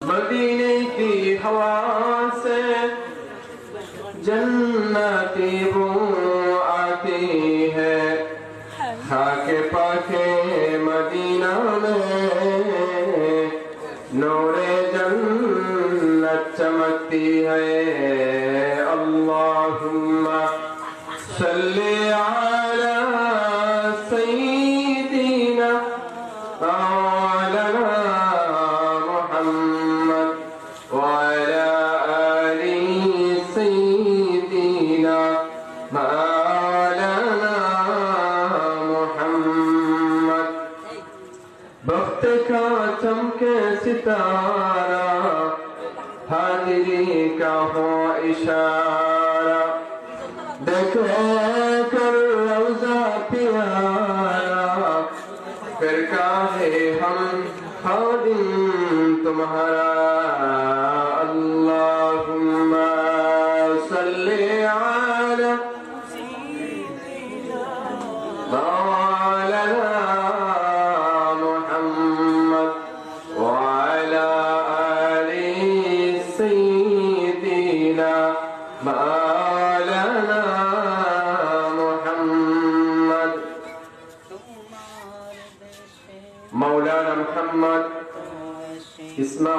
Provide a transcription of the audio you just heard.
मदीने की हवा से जन्नती बू आती है, खाके पाके मदीना में नूरे जन्नत चमकती है। अल्लाहुम्मा सल्ली अला सय्यिदिना मौलाना मुहम्मद व अला आलि सय्यिदिना मौलाना मुहम्मद। वक्त का चमके सितारा, हाजिरी का हो इशारा, देखे कर रौज़ा प्यारा, फिर काहे हम खादिम तुम्हारा। अल्लाहुम्मा सल्ली अला मौलाना मुहम्मद व अला आलि सय्यिदिना मौलाना मुहम्मद। मौलाना मुहम्मद इस्मा